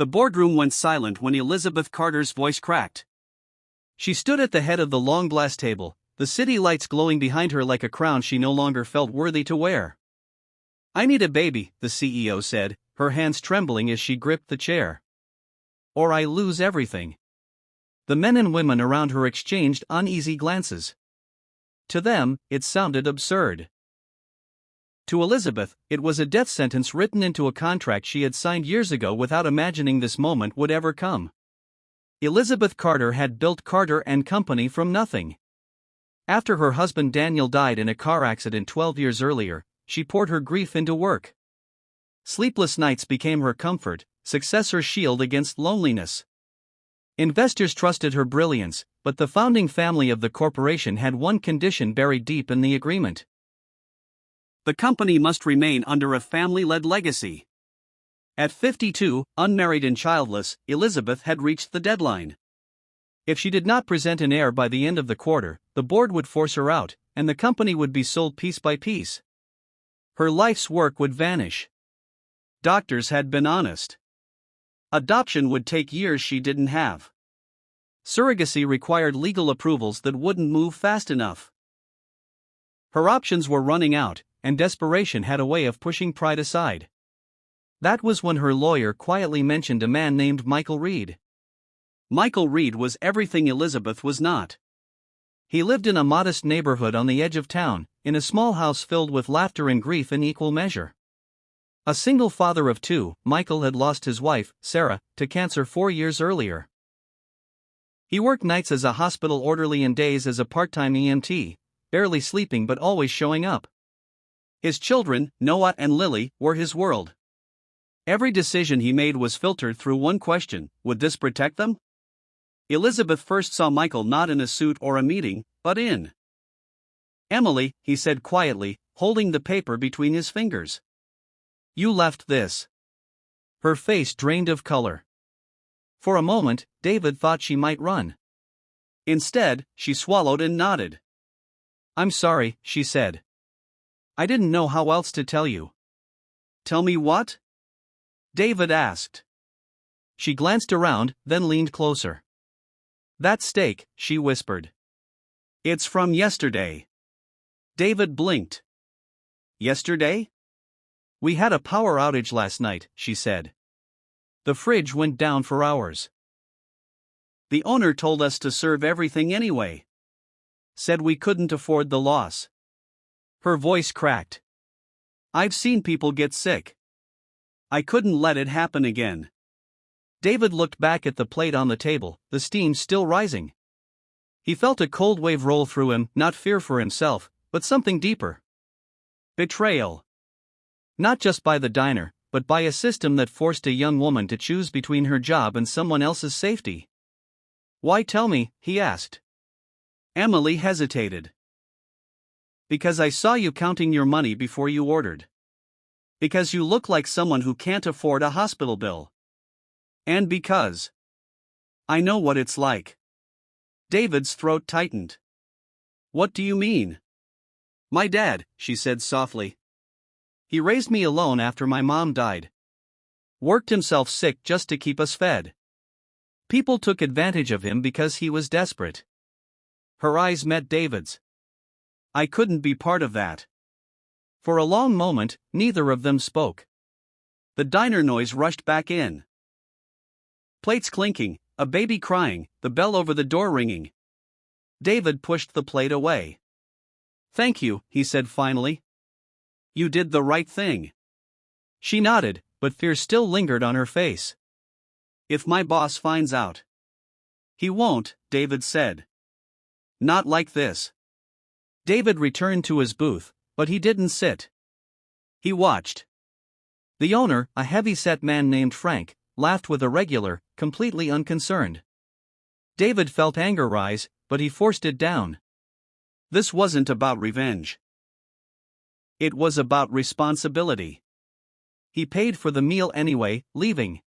The boardroom went silent when Elizabeth Carter's voice cracked. She stood at the head of the long glass table, the city lights glowing behind her like a crown she no longer felt worthy to wear. "I need a baby," the CEO said, her hands trembling as she gripped the chair. "Or I lose everything." The men and women around her exchanged uneasy glances. To them, it sounded absurd. To Elizabeth, it was a death sentence written into a contract she had signed years ago without imagining this moment would ever come. Elizabeth Carter had built Carter & Company from nothing. After her husband Daniel died in a car accident 12 years earlier, she poured her grief into work. Sleepless nights became her comfort, success her shield against loneliness. Investors trusted her brilliance, but the founding family of the corporation had one condition buried deep in the agreement. The company must remain under a family-led legacy. At 52, unmarried and childless, Elizabeth had reached the deadline. If she did not present an heir by the end of the quarter, the board would force her out, and the company would be sold piece by piece. Her life's work would vanish. Doctors had been honest. Adoption would take years she didn't have. Surrogacy required legal approvals that wouldn't move fast enough. Her options were running out, and desperation had a way of pushing pride aside. That was when her lawyer quietly mentioned a man named Michael Reed. Michael Reed was everything Elizabeth was not. He lived in a modest neighborhood on the edge of town, in a small house filled with laughter and grief in equal measure. A single father of two, Michael had lost his wife, Sarah, to cancer 4 years earlier. He worked nights as a hospital orderly and days as a part-time EMT, barely sleeping but always showing up. His children, Noah and Lily, were his world. Every decision he made was filtered through one question: would this protect them? Elizabeth first saw Michael not in a suit or a meeting, but in. "Emily," he said quietly, holding the paper between his fingers. "You left this." Her face drained of color. For a moment, David thought she might run. Instead, she swallowed and nodded. "I'm sorry," she said. "I didn't know how else to tell you." "Tell me what?" David asked. She glanced around, then leaned closer. "That steak," she whispered. "It's from yesterday." David blinked. "Yesterday?" "We had a power outage last night," she said. "The fridge went down for hours. The owner told us to serve everything anyway. Said we couldn't afford the loss." Her voice cracked. "I've seen people get sick. I couldn't let it happen again." David looked back at the plate on the table, the steam still rising. He felt a cold wave roll through him, not fear for himself, but something deeper. Betrayal. Not just by the diner, but by a system that forced a young woman to choose between her job and someone else's safety. "Why tell me?" he asked. Emily hesitated. "Because I saw you counting your money before you ordered. Because you look like someone who can't afford a hospital bill. And because I know what it's like." David's throat tightened. "What do you mean?" "My dad," she said softly. "He raised me alone after my mom died. Worked himself sick just to keep us fed. People took advantage of him because he was desperate." Her eyes met David's. "I couldn't be part of that." For a long moment, neither of them spoke. The diner noise rushed back in. Plates clinking, a baby crying, the bell over the door ringing. David pushed the plate away. "Thank you," he said finally. "You did the right thing." She nodded, but fear still lingered on her face. "If my boss finds out." "He won't," David said. "Not like this." David returned to his booth, but he didn't sit. He watched. The owner, a heavy-set man named Frank, laughed with a regular, completely unconcerned. David felt anger rise, but he forced it down. This wasn't about revenge. It was about responsibility. He paid for the meal anyway, leaving.